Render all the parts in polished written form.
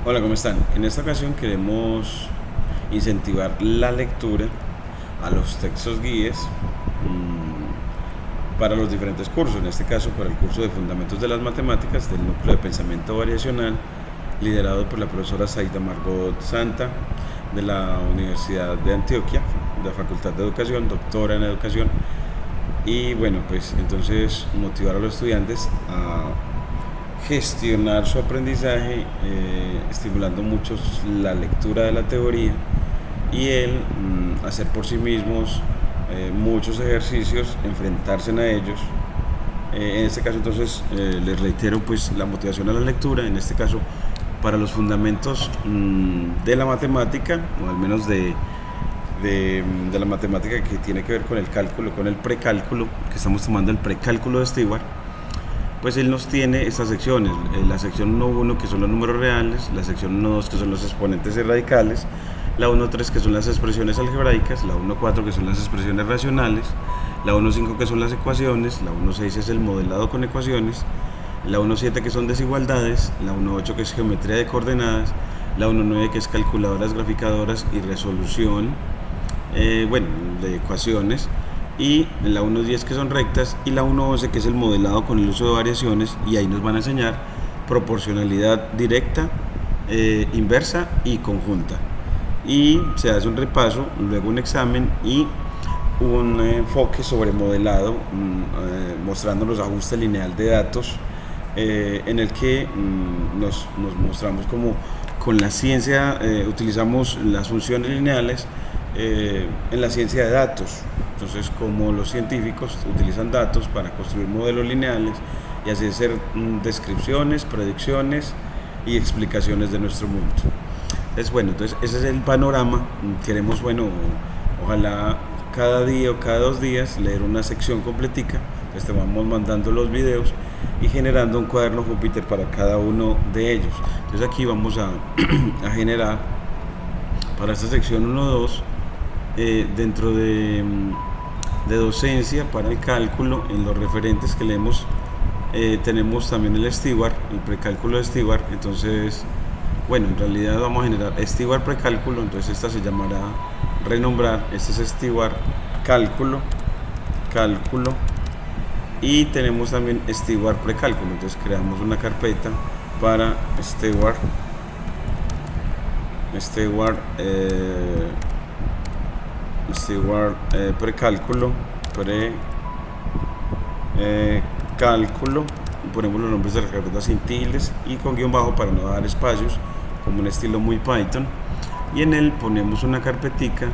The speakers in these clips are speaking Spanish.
Hola, ¿cómo están? En esta ocasión queremos incentivar la lectura a los textos guías para los diferentes cursos, en este caso para el curso de Fundamentos de las Matemáticas del Núcleo de Pensamiento Variacional, liderado por la profesora Zaida Margot Santa de la Universidad de Antioquia, de la Facultad de Educación, doctora en Educación. Y bueno, pues entonces motivar a los estudiantes a gestionar su aprendizaje, estimulando mucho la lectura de la teoría y el hacer por sí mismos muchos ejercicios, enfrentarse a ellos. En este caso entonces les reitero pues la motivación a la lectura, en este caso para los fundamentos de la matemática, o al menos de la matemática que tiene que ver con el cálculo, con el precálculo, que estamos tomando el precálculo de Stewart. Pues él nos tiene estas secciones, la sección 1.1 que son los números reales, la sección 1.2 que son los exponentes y radicales, la 1.3 que son las expresiones algebraicas, la 1.4 que son las expresiones racionales, la 1.5 que son las ecuaciones, la 1.6 es el modelado con ecuaciones, la 1.7 que son desigualdades, la 1.8 que es geometría de coordenadas, la 1.9 que es calculadoras, graficadoras y resolución de ecuaciones, y la 1.10 que son rectas, y la 1.11 que es el modelado con el uso de variaciones, y ahí nos van a enseñar proporcionalidad directa, inversa y conjunta. Y se hace un repaso, luego un examen y un enfoque sobre modelado, mostrando los ajustes lineal de datos, en el que nos mostramos como con la ciencia utilizamos las funciones lineales en la ciencia de datos. Entonces, como los científicos utilizan datos para construir modelos lineales y así hacer descripciones, predicciones y explicaciones de nuestro mundo. Entonces ese es el panorama. Queremos, ojalá cada día o cada 2 días leer una sección completica. Entonces te vamos mandando los videos y generando un cuaderno Júpiter para cada uno de ellos. Entonces aquí vamos a generar para esta sección 1-2 dentro de docencia para el cálculo. En los referentes que leemos tenemos también el Stewart, el precálculo de Stewart. Entonces, en realidad vamos a generar Stewart precálculo, entonces esta se llamará renombrar, este es Stewart cálculo, y tenemos también Stewart precálculo. Entonces creamos una carpeta para Stewart precálculo, cálculo, ponemos los nombres de las carpetas sin tildes y con guión bajo para no dar espacios, como un estilo muy Python. Y en él ponemos una carpetica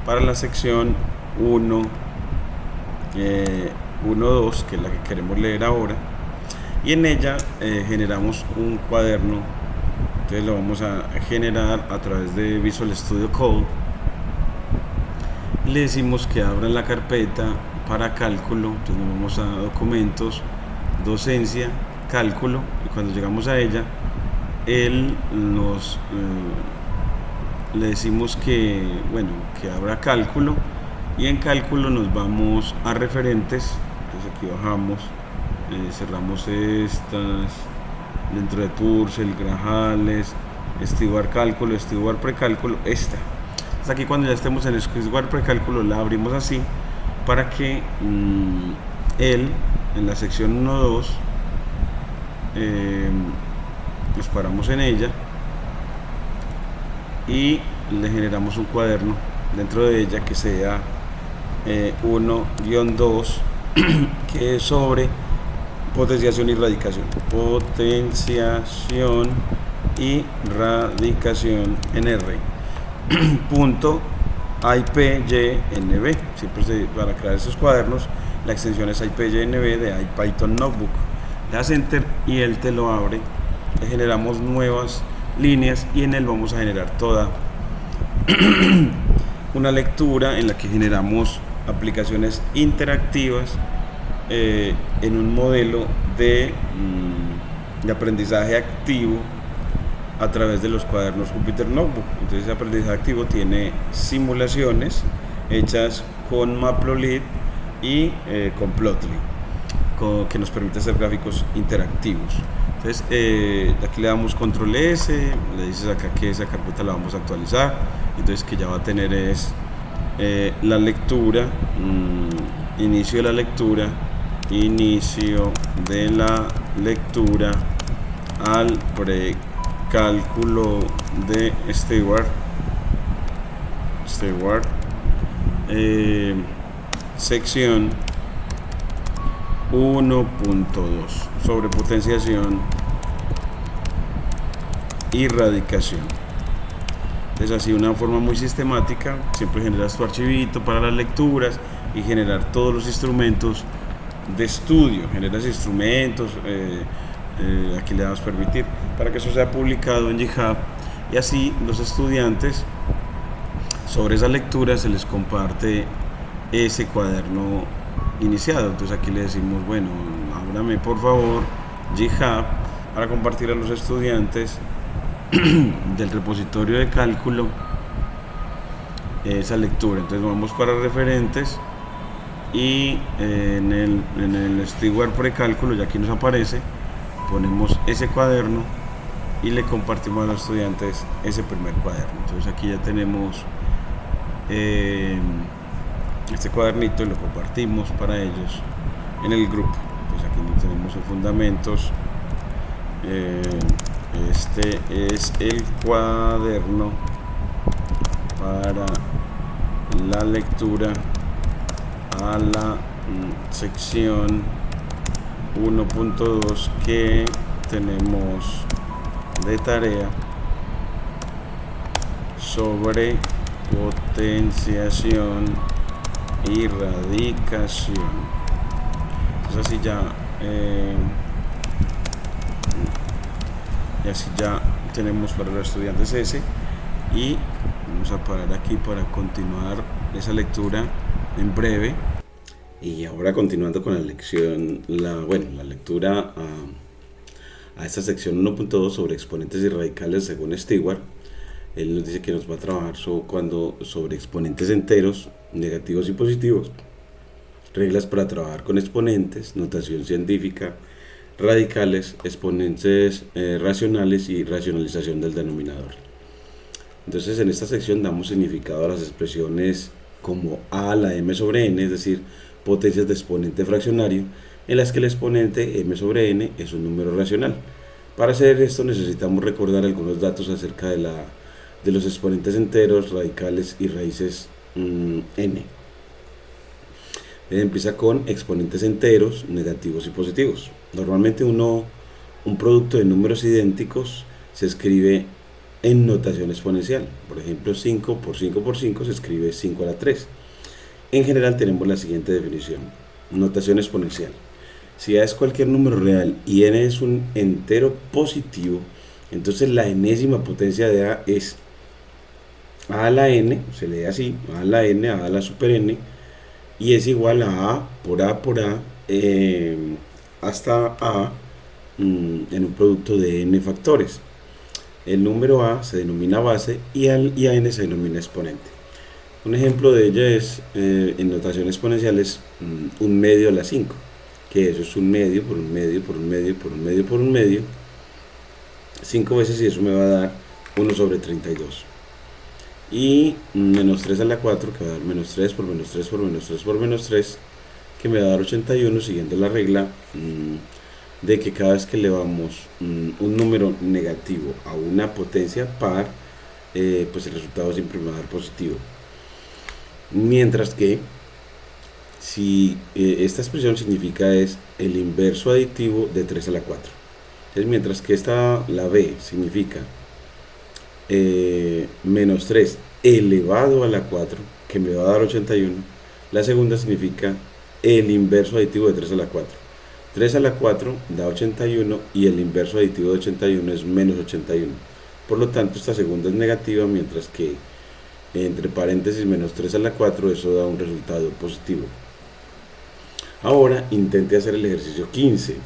para la sección 1.2, que es la que queremos leer ahora, y en ella generamos un cuaderno. Entonces lo vamos a generar a través de Visual Studio Code. Le decimos que abra la carpeta para cálculo, entonces nos vamos a documentos, docencia, cálculo, y cuando llegamos a ella, le decimos que abra cálculo, y en cálculo nos vamos a referentes. Entonces aquí bajamos, cerramos estas, dentro de Purcell, Grajales, Stewart cálculo, Stewart precálculo, esta. Hasta aquí cuando ya estemos en Stewart precálculo la abrimos así para que en la sección 1.2 nos paramos en ella y le generamos un cuaderno dentro de ella que sea 1-2 que es sobre potenciación y radicación. Potenciación y radicación en R. Punto IPYNB. Siempre para crear esos cuadernos la extensión es IPYNB de IPython Notebook. Le das Enter y él te lo abre. Le generamos nuevas líneas y en él vamos a generar toda una lectura en la que generamos aplicaciones interactivas en un modelo de aprendizaje activo a través de los cuadernos Jupyter Notebook. Entonces ese aprendizaje activo tiene simulaciones hechas con Matplotlib y con Plotly, que nos permite hacer gráficos interactivos. Entonces aquí le damos control S, le dices acá que esa carpeta la vamos a actualizar, entonces que ya va a tener es la lectura, inicio de la lectura al precálculo de Stewart, sección 1.2 sobre potenciación y radicación. Entonces así, una forma muy sistemática, siempre generas tu archivito para las lecturas y generar todos los instrumentos de estudio. Generas instrumentos, aquí le damos permitir para que eso sea publicado en GitHub, y así los estudiantes sobre esa lectura se les comparte ese cuaderno iniciado. Entonces aquí le decimos, bueno, ábrame por favor GitHub para compartir a los estudiantes del repositorio de cálculo esa lectura. Entonces vamos para referentes y en el Stewart precálculo, ya aquí nos aparece, ponemos ese cuaderno y le compartimos a los estudiantes ese primer cuaderno. Entonces aquí ya tenemos este cuadernito y lo compartimos para ellos en el grupo. Entonces aquí tenemos los fundamentos. Este es el cuaderno para la lectura a la sección 1.2 que tenemos de tarea sobre potenciación y radicación. Entonces así ya y así ya tenemos para los estudiantes ese, y vamos a parar aquí para continuar esa lectura en breve. Y ahora, continuando con la lección, la lectura a esta sección 1.2 sobre exponentes y radicales según Stewart. Él nos dice que nos va a trabajar sobre exponentes enteros, negativos y positivos, reglas para trabajar con exponentes, notación científica, radicales, exponentes racionales y racionalización del denominador. Entonces en esta sección damos significado a las expresiones como a a la m sobre n, es decir, potencias de exponente fraccionario, en las que el exponente m sobre n es un número racional. Para hacer esto necesitamos recordar algunos datos acerca de los exponentes enteros, radicales y raíces n. Empieza con exponentes enteros, negativos y positivos. Normalmente un producto de números idénticos se escribe en notación exponencial. Por ejemplo, 5 por 5 por 5 se escribe 5 a la 3. En general tenemos la siguiente definición. Notación exponencial. Si a es cualquier número real y n es un entero positivo, entonces la enésima potencia de a es a la n, se lee así, a la n, a la super n, y es igual a por a por a hasta a en un producto de n factores. El número a se denomina base y a n se denomina exponente. Un ejemplo de ello es, en notación exponencial, es un medio a la 5, que eso es un medio por un medio por un medio por un medio por un medio, 5 veces, y eso me va a dar 1 sobre 32. Y menos 3 a la 4, que va a dar menos 3 por menos 3 por menos 3 por menos 3, que me va a dar 81, siguiendo la regla de que cada vez que elevamos un número negativo a una potencia par, pues el resultado siempre va a dar positivo. Mientras que si esta expresión significa es el inverso aditivo de 3 a la 4. Entonces, mientras que la b significa menos 3 elevado a la 4, que me va a dar 81, la segunda significa el inverso aditivo de 3 a la 4. 3 a la 4 da 81 y el inverso aditivo de 81 es menos 81. Por lo tanto, esta segunda es negativa, mientras que entre paréntesis menos 3 a la 4, eso da un resultado positivo. Ahora intente hacer el ejercicio 15.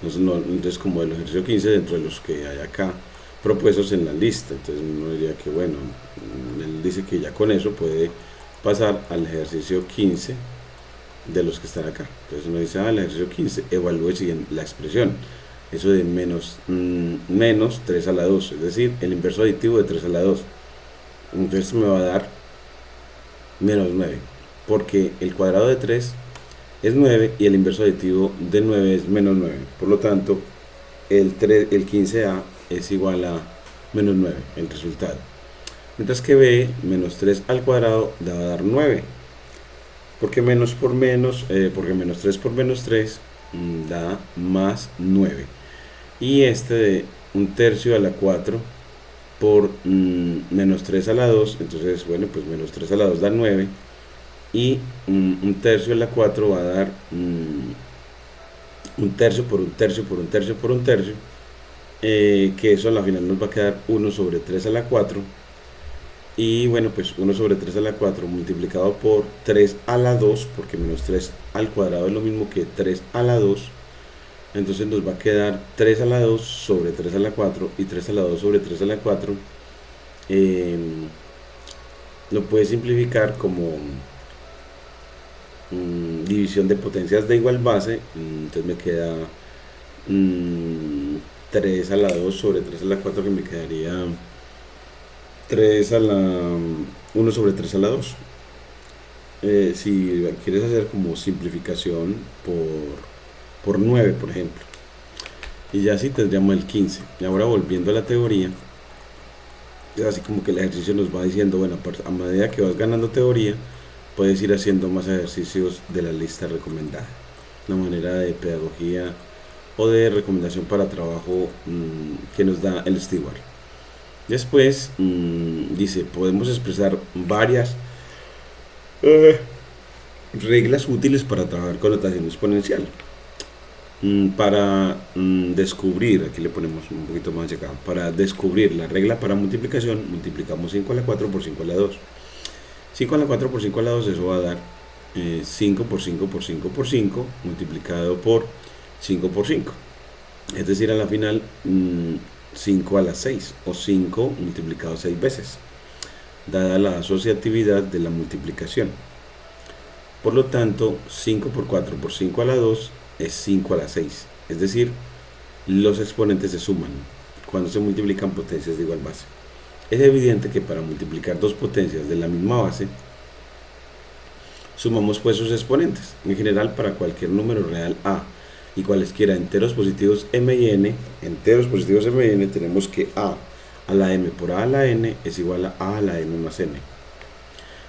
Entonces, como el ejercicio 15 dentro de los que hay acá propuestos en la lista, entonces uno diría que bueno, él dice que ya con eso puede pasar al ejercicio 15 de los que están acá. Entonces uno dice, el ejercicio 15, evalúe siguiendo la expresión. Eso de menos 3 a la 2, es decir, el inverso aditivo de 3 a la 2. Entonces me va a dar menos 9, porque el cuadrado de 3 es 9 y el inverso aditivo de 9 es menos 9. Por lo tanto, el 15a es igual a menos 9, el resultado. Mientras que b, menos 3 al cuadrado, va a dar 9. Porque menos 3 por menos 3 da más 9. Y este de 1/3 a la 4 por menos 3 a la 2, entonces bueno, pues menos 3 a la 2 da 9. Y 1/3 a la 4 va a dar 1/3 por 1/3 por 1/3 por 1/3, que eso a la final nos va a quedar 1 sobre 3 a la 4. Y bueno, pues 1 sobre 3 a la 4 multiplicado por 3 a la 2, porque menos 3 al cuadrado es lo mismo que 3 a la 2. Entonces nos va a quedar 3 a la 2 sobre 3 a la 4 y 3 a la 2 sobre 3 a la 4. Lo puedes simplificar como división de potencias de igual base. Entonces me queda 3 a la 2 sobre 3 a la 4, que me quedaría 1 sobre 3 a la 2. Si quieres hacer como simplificación por 9, por ejemplo, y ya así tendríamos el 15. Y ahora volviendo a la teoría, es así como que el ejercicio nos va diciendo, bueno, a medida que vas ganando teoría, puedes ir haciendo más ejercicios de la lista recomendada. Una manera de pedagogía o de recomendación para trabajo que nos da el Stewart. Después dice, podemos expresar varias reglas útiles para trabajar con notación exponencial. Para descubrir, aquí le ponemos un poquito más acá, para descubrir la regla para multiplicación, multiplicamos 5 a la 4 por 5 a la 2. 5 a la 4 por 5 a la 2, eso va a dar 5 por 5 por 5 por 5 multiplicado por 5 por 5. Es decir, a la final 5 a la 6, o 5 multiplicado 6 veces, dada la asociatividad de la multiplicación. Por lo tanto, 5 por 4 por 5 a la 2 es 5 a la 6. Es decir, los exponentes se suman cuando se multiplican potencias de igual base. Es evidente que para multiplicar dos potencias de la misma base, sumamos pues sus exponentes. En general, para cualquier número real a y cualesquiera enteros positivos m y n, tenemos que a la m por a la n es igual a la m más n.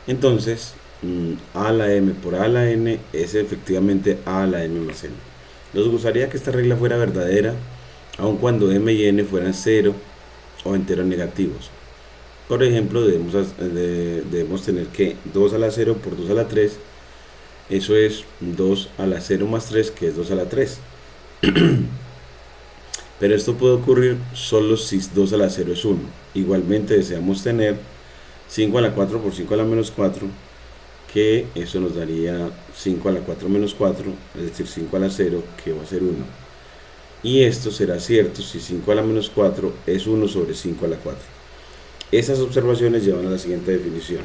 Entonces, a la m por a la n es efectivamente a la m más n. Nos gustaría que esta regla fuera verdadera, aun cuando m y n fueran 0 o enteros negativos. Por ejemplo, debemos tener que 2 a la 0 por 2 a la 3, eso es 2 a la 0 más 3, que es 2 a la 3. Pero esto puede ocurrir solo si 2 a la 0 es 1. Igualmente deseamos tener 5 a la 4 por 5 a la menos 4, que eso nos daría 5 a la 4 menos 4, es decir, 5 a la 0, que va a ser 1. Y esto será cierto si 5 a la menos 4 es 1 sobre 5 a la 4. Esas observaciones llevan a la siguiente definición.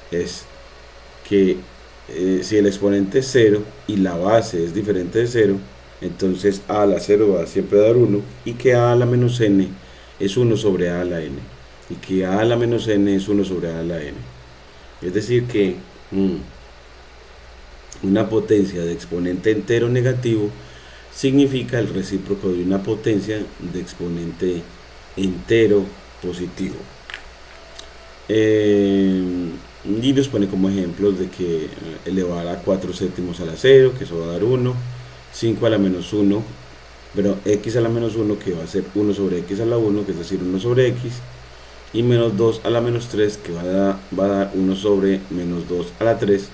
Es que si el exponente es 0 y la base es diferente de 0, entonces a a la 0 va a siempre dar 1, y que a la menos n es 1 sobre a la n, y que a la menos n es 1 sobre a la n. Es decir que una potencia de exponente entero negativo significa el recíproco de una potencia de exponente entero positivo. Y nos pone como ejemplos de que elevar a 4 séptimos a la 0, que eso va a dar 1, 5 a la menos 1, pero x a la menos 1, que va a ser 1 sobre x a la 1, que es decir 1 sobre x, y menos 2 a la menos 3, que va a dar 1 sobre menos 2 a la 3,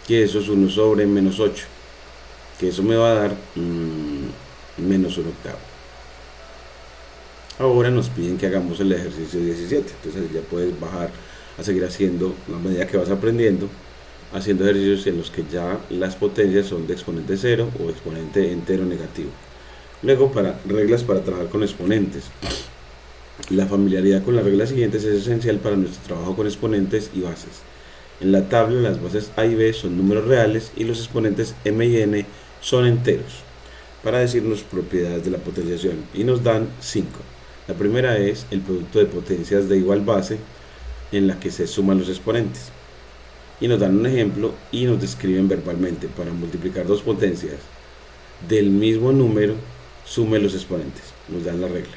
que eso es 1 sobre menos 8, que eso me va a dar menos 1 octavo. Ahora nos piden que hagamos el ejercicio 17, entonces ya puedes bajar a seguir haciendo, a medida que vas aprendiendo, haciendo ejercicios en los que ya las potencias son de exponente 0 o exponente entero negativo. Luego, reglas para trabajar con exponentes. La familiaridad con las reglas siguientes es esencial para nuestro trabajo con exponentes y bases. En la tabla las bases A y B son números reales y los exponentes m y n son enteros, para decirnos propiedades de la potenciación, y nos dan 5. La primera es el producto de potencias de igual base en la que se suman los exponentes. Y nos dan un ejemplo y nos describen verbalmente: para multiplicar dos potencias del mismo número, sume los exponentes. Nos dan la regla.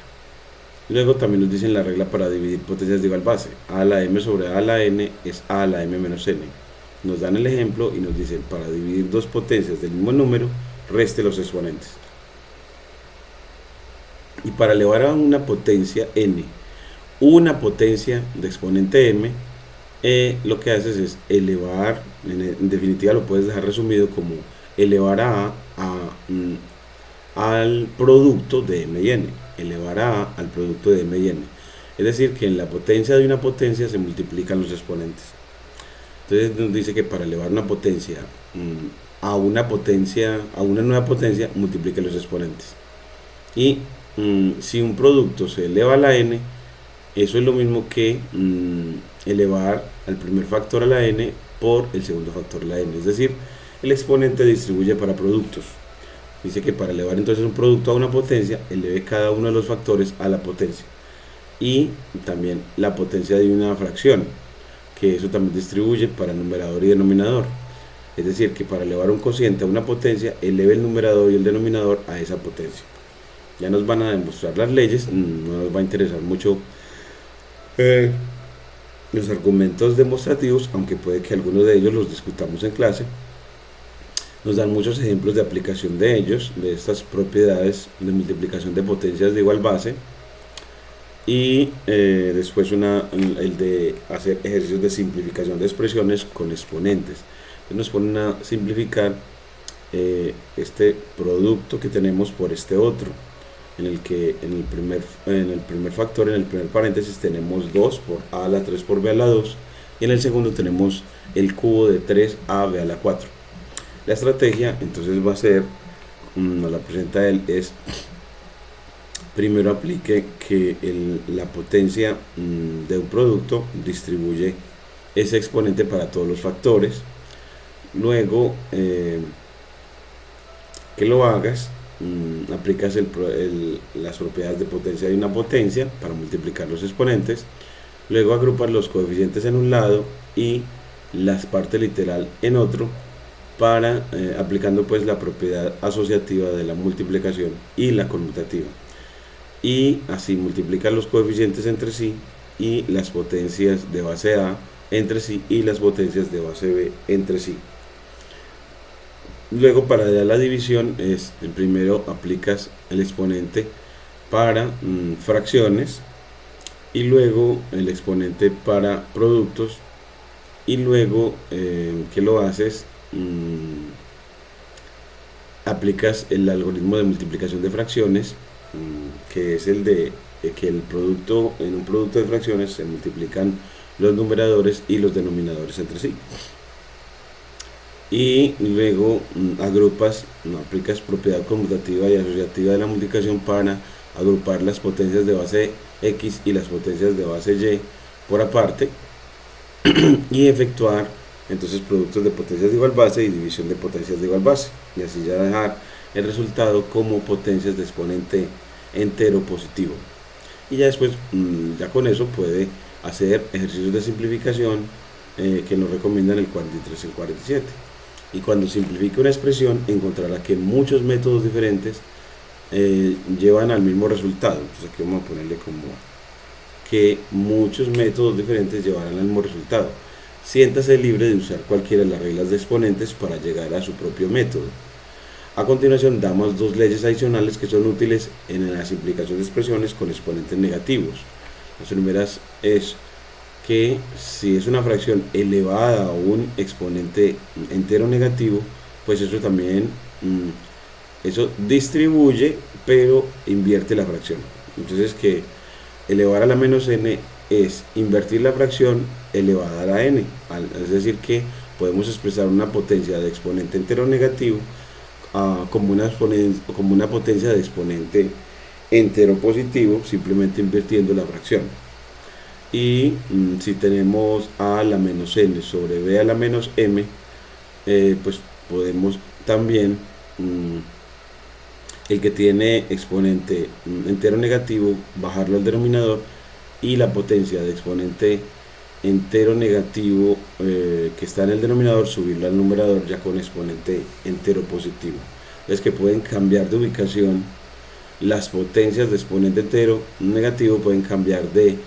Luego también nos dicen la regla para dividir potencias de igual base. A a la m sobre a a la n es a a la m menos n. Nos dan el ejemplo y nos dicen: para dividir dos potencias del mismo número, reste los exponentes. Y para elevar a una potencia n, una potencia de exponente m, lo que haces es elevar, en definitiva lo puedes dejar resumido como elevar al producto de m y n, elevar al producto de m y n. Es decir, que en la potencia de una potencia se multiplican los exponentes. Entonces nos dice que para elevar una potencia a una nueva potencia, multiplique los exponentes. Y si un producto se eleva a la n, eso es lo mismo que elevar al primer factor a la n por el segundo factor a la n. Es decir, el exponente distribuye para productos. Dice que para elevar entonces un producto a una potencia, eleve cada uno de los factores a la potencia. Y también la potencia de una fracción, que eso también distribuye para numerador y denominador. Es decir, que para elevar un cociente a una potencia, eleve el numerador y el denominador a esa potencia. Ya nos van a demostrar las leyes, no nos va a interesar mucho los argumentos demostrativos, aunque puede que algunos de ellos los discutamos en clase. Nos dan muchos ejemplos de aplicación de ellos, de estas propiedades de multiplicación de potencias de igual base. Y después el de hacer ejercicios de simplificación de expresiones con exponentes. Entonces nos ponen a simplificar este producto que tenemos por este otro, en el que en el primer factor, en el primer paréntesis, tenemos 2 por a a la 3 por b a la 2, y en el segundo tenemos el cubo de 3ab a la 4. La estrategia entonces va a ser, nos la presenta él, es: primero aplique que la potencia de un producto distribuye ese exponente para todos los factores. Luego que lo hagas, aplicas las propiedades de potencia de una potencia para multiplicar los exponentes. Luego agrupas los coeficientes en un lado y las partes literal en otro, para aplicando pues la propiedad asociativa de la multiplicación y la conmutativa. Y así multiplicar los coeficientes entre sí y las potencias de base A entre sí y las potencias de base B entre sí. Luego, para la división, primero aplicas el exponente para fracciones, y luego el exponente para productos, y luego que lo haces, aplicas el algoritmo de multiplicación de fracciones, que es el de que en un producto de fracciones se multiplican los numeradores y los denominadores entre sí. Y luego aplicas propiedad conmutativa y asociativa de la multiplicación para agrupar las potencias de base X y las potencias de base Y por aparte, y efectuar entonces productos de potencias de igual base y división de potencias de igual base, y así ya dejar el resultado como potencias de exponente entero positivo. Y ya después, ya con eso puede hacer ejercicios de simplificación que nos recomiendan el 43 y el 47. Y cuando simplifique una expresión, encontrará que muchos métodos diferentes llevan al mismo resultado. Entonces aquí vamos a ponerle como que muchos métodos diferentes llevarán al mismo resultado. Siéntase libre de usar cualquiera de las reglas de exponentes para llegar a su propio método. A continuación damos dos leyes adicionales que son útiles en la simplificación de expresiones con exponentes negativos. Las primeras es que si es una fracción elevada a un exponente entero negativo, pues eso también eso distribuye pero invierte la fracción. Entonces, que elevar a la menos n es invertir la fracción elevada a la n, es decir, que podemos expresar una potencia de exponente entero negativo como una potencia de exponente entero positivo, simplemente invirtiendo la fracción. Y si tenemos a a la menos n sobre b a la menos m, pues podemos también el que tiene exponente entero negativo bajarlo al denominador, y la potencia de exponente entero negativo que está en el denominador subirlo al numerador ya con exponente entero positivo. Es que pueden cambiar de ubicación. Las potencias de exponente entero negativo pueden cambiar de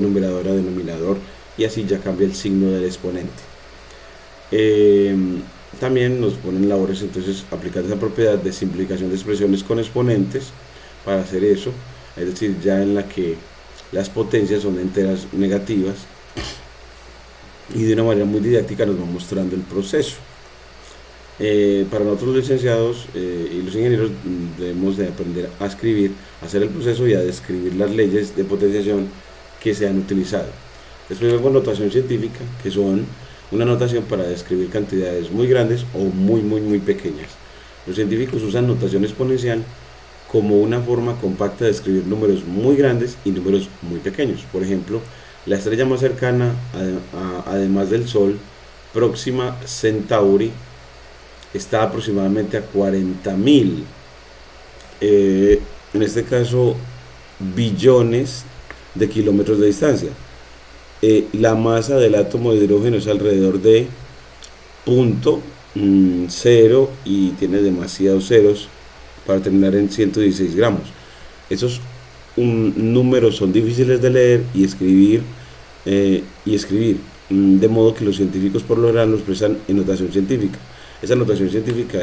numerador a denominador, y así ya cambia el signo del exponente. También nos ponen labores entonces aplicar esa propiedad de simplificación de expresiones con exponentes para hacer eso, es decir, ya en la que las potencias son enteras negativas, y de una manera muy didáctica nos va mostrando el proceso. Para nosotros los licenciados y los ingenieros debemos de aprender a escribir, a hacer el proceso y a describir las leyes de potenciación que se han utilizado. Después vemos notación científica, que son una notación para describir cantidades muy grandes o muy pequeñas. Los científicos usan notación exponencial como una forma compacta de escribir números muy grandes y números muy pequeños. Por ejemplo, la estrella más cercana, además del Sol, Próxima Centauri, está aproximadamente a 40.000, en este caso, billones de kilómetros de distancia. La masa del átomo de hidrógeno es alrededor de 0.0 y tiene demasiados ceros para terminar en 116 gramos. Esos números son difíciles de leer y escribir, de modo que los científicos por lo general los expresan en notación científica. Esa notación científica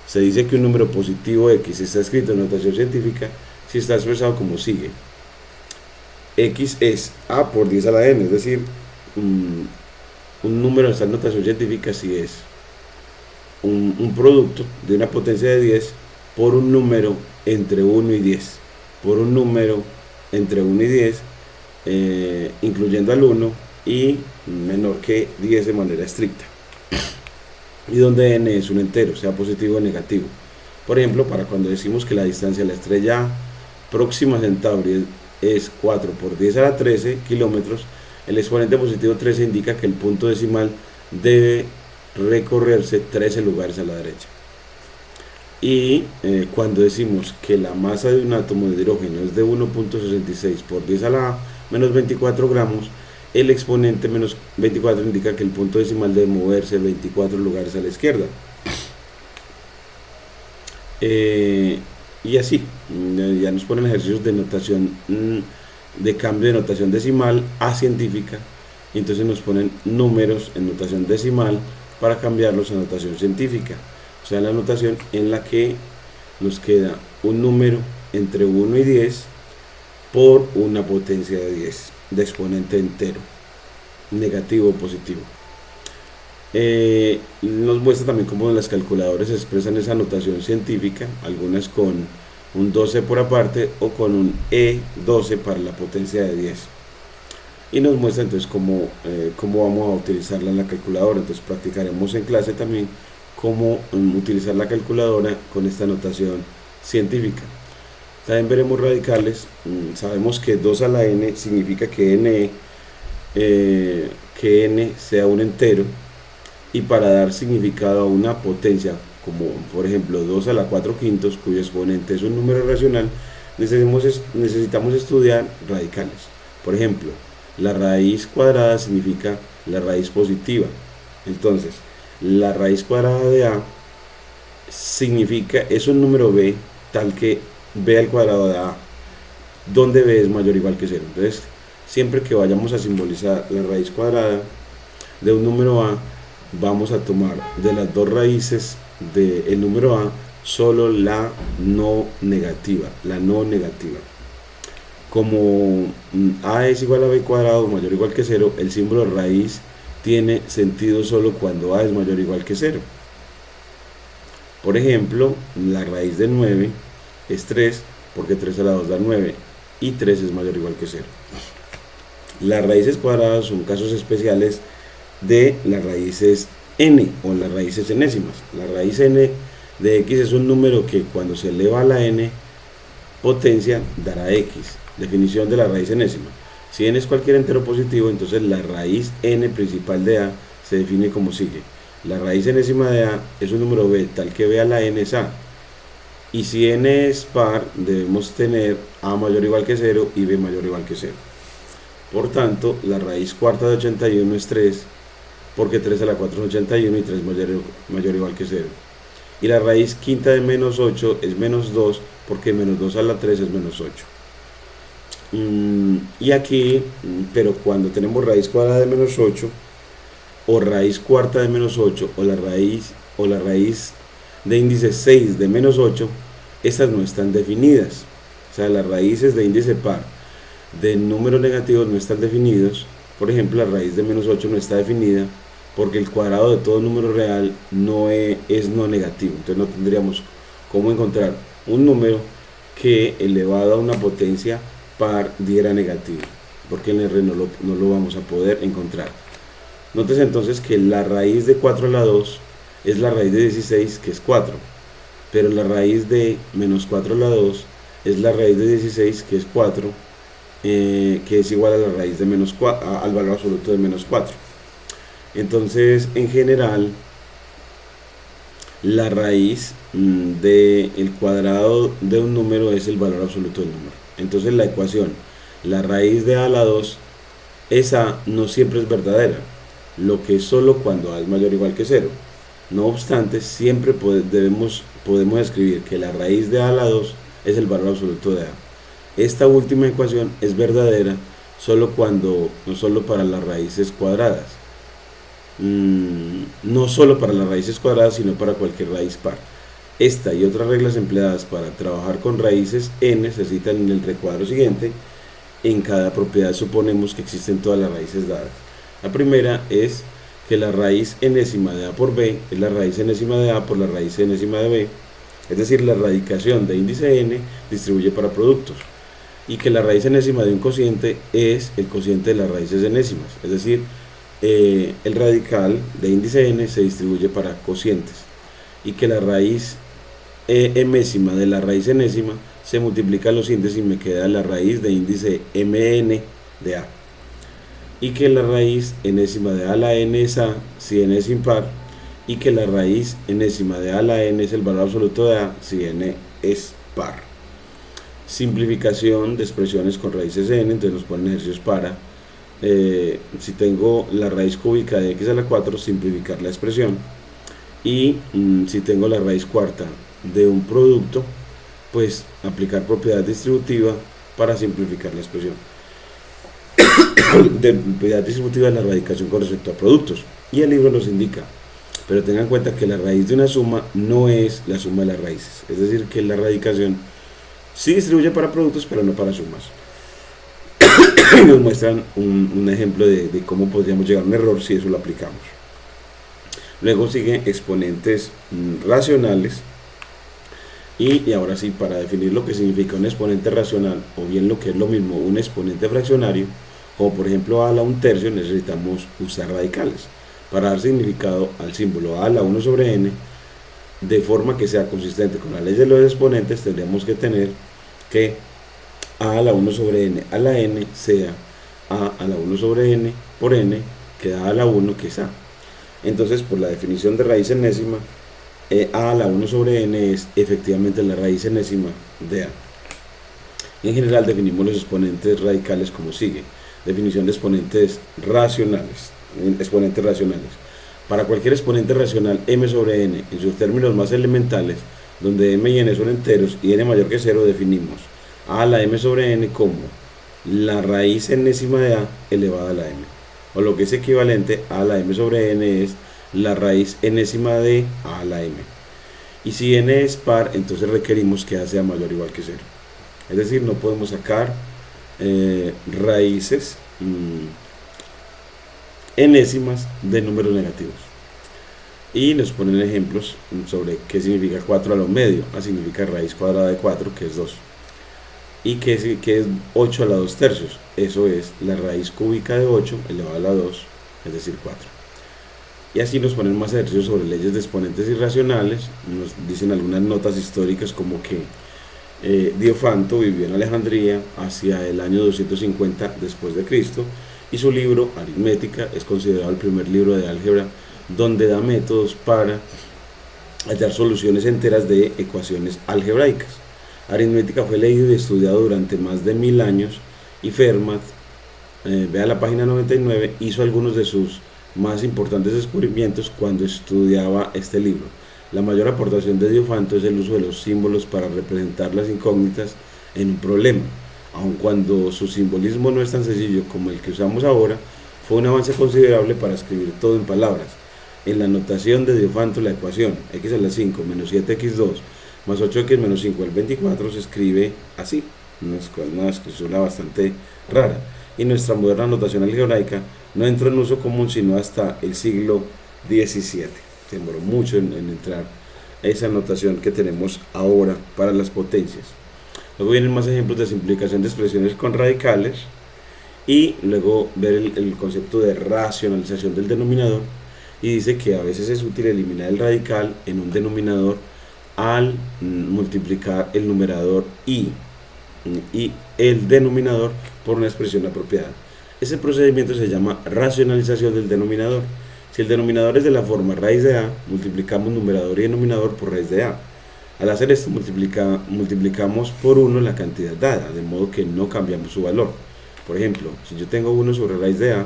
se dice que un número positivo x está escrito en notación científica si está expresado como sigue: x es a por 10 a la n, es decir, un número está en notación científica si es un producto de una potencia de 10 por un número entre 1 y 10, por un número entre 1 y 10, incluyendo al 1, y menor que 10 de manera estricta, y donde n es un entero, sea positivo o negativo. Por ejemplo, para cuando decimos que la distancia a la estrella Próxima Centauri es 4 por 10 a la 13 kilómetros, el exponente positivo 13 indica que el punto decimal debe recorrerse 13 lugares a la derecha. Y cuando decimos que la masa de un átomo de hidrógeno es de 1.66 por 10 a la menos 24 gramos, el exponente menos 24 indica que el punto decimal debe moverse 24 lugares a la izquierda. Y así, ya nos ponen ejercicios de notación, de cambio de notación decimal a científica, y entonces nos ponen números en notación decimal para cambiarlos a notación científica, o sea, la notación en la que nos queda un número entre 1 y 10 por una potencia de 10 de exponente entero, negativo o positivo. Nos muestra también cómo las calculadoras expresan esa notación científica, algunas con un 12 por aparte o con un E12 para la potencia de 10. Y nos muestra entonces cómo vamos a utilizarla en la calculadora. Entonces practicaremos en clase también cómo utilizar la calculadora con esta notación científica. También veremos radicales. Sabemos que 2 a la n significa que n sea un entero, y para dar significado a una potencia, como por ejemplo 2 a la 4 quintos, cuyo exponente es un número racional, necesitamos estudiar radicales. Por ejemplo, la raíz cuadrada significa la raíz positiva. Entonces, la raíz cuadrada de a es un número b tal que b al cuadrado de a, donde b es mayor o igual que 0. Entonces, siempre que vayamos a simbolizar la raíz cuadrada de un número a, vamos a tomar de las dos raíces del número a solo la no negativa, Como a es igual a b cuadrado mayor o igual que 0, el símbolo raíz tiene sentido solo cuando a es mayor o igual que 0. Por ejemplo, la raíz de 9 es 3, porque 3 a la 2 da 9, y 3 es mayor o igual que 0. Las raíces cuadradas son casos especiales de las raíces n o las raíces enésimas. La raíz n de x es un número que cuando se eleva a la n potencia dará x. Definición de la raíz enésima: Si n es cualquier entero positivo, entonces la raíz n principal de a se define como sigue. La raíz enésima de a es un número b tal que b a la n es a. Y si n es par, debemos tener a mayor o igual que 0 y b mayor o igual que 0. Por tanto, la raíz cuarta de 81 es 3, porque 3 a la 4 es 81 y 3 mayor o igual que 0. Y la raíz quinta de menos 8 es menos 2, porque menos 2 a la 3 es menos 8. Y aquí, pero cuando tenemos raíz cuadrada de menos 8, o raíz cuarta de menos 8, o la raíz de índice 6 de menos 8, estas no están definidas. O sea, las raíces de índice par de números negativos no están definidos. Por ejemplo, la raíz de menos 8 no está definida porque el cuadrado de todo número real no es no negativo. Entonces no tendríamos cómo encontrar un número que elevado a una potencia par diera negativo, porque en R no lo vamos a poder encontrar. Notes entonces que la raíz de 4 a la 2 es la raíz de 16, que es 4, pero la raíz de menos 4 a la 2 es la raíz de 16, que es 4, que es igual a la raíz de menos 4, al valor absoluto de menos 4. Entonces, en general, la raíz del cuadrado de un número es el valor absoluto del número. Entonces, la ecuación, la raíz de a la 2, esa no siempre es verdadera, lo que es solo cuando a es mayor o igual que 0. No obstante, siempre podemos escribir que la raíz de a la 2 es el valor absoluto de a. Esta última ecuación es verdadera no solo para las raíces cuadradas, no solo para las raíces cuadradas, sino para cualquier raíz par. Esta y otras reglas empleadas para trabajar con raíces n se citan en el recuadro siguiente. En cada propiedad suponemos que existen todas las raíces dadas. La primera es que la raíz enésima de a por b es la raíz enésima de a por la raíz enésima de b, es decir, la radicación de índice n distribuye para productos, y que la raíz enésima de un cociente es el cociente de las raíces enésimas, es decir, el radical de índice n se distribuye para cocientes, y que la raíz emésima de la raíz enésima se multiplica los índices y me queda la raíz de índice mn de a, y que la raíz enésima de a a la n es a si n es impar, y que la raíz enésima de a a la n es el valor absoluto de a si n es par. Simplificación de expresiones con raíces n, entonces nos ponen ejercicios para, si tengo la raíz cúbica de x a la 4, simplificar la expresión, y si tengo la raíz cuarta de un producto, pues aplicar propiedad distributiva para simplificar la expresión. De propiedad distributiva de la radicación con respecto a productos, y el libro nos indica, pero tengan en cuenta que la raíz de una suma no es la suma de las raíces, es decir, que la radicación sí distribuye para productos, pero no para sumas. Nos muestran un ejemplo de cómo podríamos llegar a un error si eso lo aplicamos. Luego siguen exponentes racionales, y ahora sí, para definir lo que significa un exponente racional, o bien lo que es lo mismo un exponente fraccionario, como por ejemplo a la 1/3, necesitamos usar radicales para dar significado al símbolo a la 1 sobre n. De forma que sea consistente con la ley de los exponentes, tendríamos que tener que a la 1 sobre n a la n sea a la 1 sobre n por n, que da a la 1, que es a. Entonces, por la definición de raíz enésima, a la 1 sobre n es efectivamente la raíz enésima de a. En general definimos los exponentes radicales como sigue. Definición de exponentes racionales. Para cualquier exponente racional m sobre n en sus términos más elementales, donde m y n son enteros y n mayor que 0, definimos a la m sobre n como la raíz enésima de a elevada a la m, o lo que es equivalente a la m sobre n es la raíz enésima de a a la m. Y si n es par, entonces requerimos que a sea mayor o igual que 0. Es decir, no podemos sacar raíces enésimas de números negativos. Y nos ponen ejemplos sobre qué significa 4 a lo medio. Significa raíz cuadrada de 4, que es 2. Y que es 8 a la 2/3. Eso es la raíz cúbica de 8 elevada a la 2, es decir, 4. Y así nos ponen más ejercicios sobre leyes de exponentes irracionales. Nos dicen algunas notas históricas como que Diofanto vivió en Alejandría hacia el año 250 después de Cristo, y su libro Aritmética es considerado el primer libro de álgebra donde da métodos para hallar soluciones enteras de ecuaciones algebraicas. Aritmética fue leído y estudiado durante más de 1000 años, y Fermat, vea la página 99, hizo algunos de sus más importantes descubrimientos cuando estudiaba este libro. La mayor aportación de Diofanto es el uso de los símbolos para representar las incógnitas en un problema. Aun cuando su simbolismo no es tan sencillo como el que usamos ahora, fue un avance considerable para escribir todo en palabras. En la notación de Diofanto, la ecuación x a la 5 menos 7x2 más 8x menos 5 al 24 se escribe así, una escritura bastante rara, y nuestra moderna notación algebraica no entró en uso común sino hasta el siglo XVII. Se demoró mucho en entrar esa notación que tenemos ahora para las potencias. Luego vienen más ejemplos de simplificación de expresiones con radicales, y luego ver el concepto de racionalización del denominador, y dice que a veces es útil eliminar el radical en un denominador al multiplicar el numerador y el denominador por una expresión apropiada. Ese procedimiento se llama racionalización del denominador. Si el denominador es de la forma raíz de a, multiplicamos numerador y denominador por raíz de a. Al hacer esto multiplicamos por 1 la cantidad dada, de modo que no cambiamos su valor. Por ejemplo, si yo tengo 1 sobre raíz de a,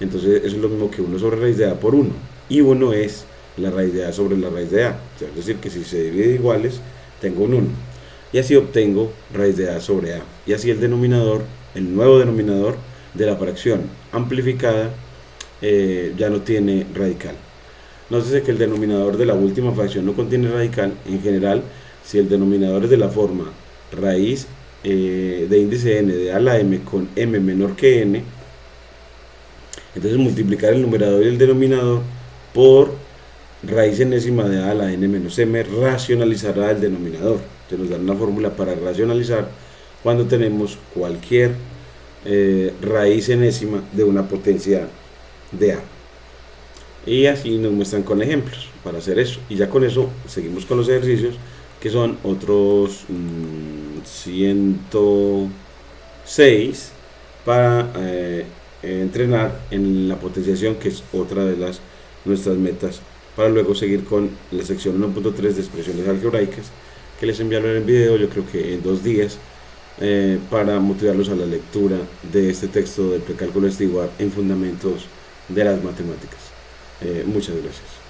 entonces eso es lo mismo que 1 sobre raíz de a por 1, y 1 es la raíz de a sobre la raíz de a, es decir, que si se divide iguales, tengo un 1, y así obtengo raíz de a sobre a, y así el denominador, el nuevo denominador de la fracción amplificada, ya no tiene radical. Nótese que el denominador de la última fracción no contiene radical. En general, si el denominador es de la forma raíz de índice n de a a la m con m menor que n, entonces multiplicar el numerador y el denominador por raíz enésima de a la n menos m racionalizará el denominador. Se nos da una fórmula para racionalizar cuando tenemos cualquier raíz enésima de una potencia de a. Y así nos muestran con ejemplos para hacer eso. Y ya con eso seguimos con los ejercicios, que son otros 106 para entrenar en la potenciación, que es otra de nuestras metas, para luego seguir con la sección 1.3 de expresiones algebraicas, que les enviaré en video, yo creo que en 2 días, para motivarlos a la lectura de este texto del precálculo Stewart en fundamentos de las matemáticas. Muchas gracias.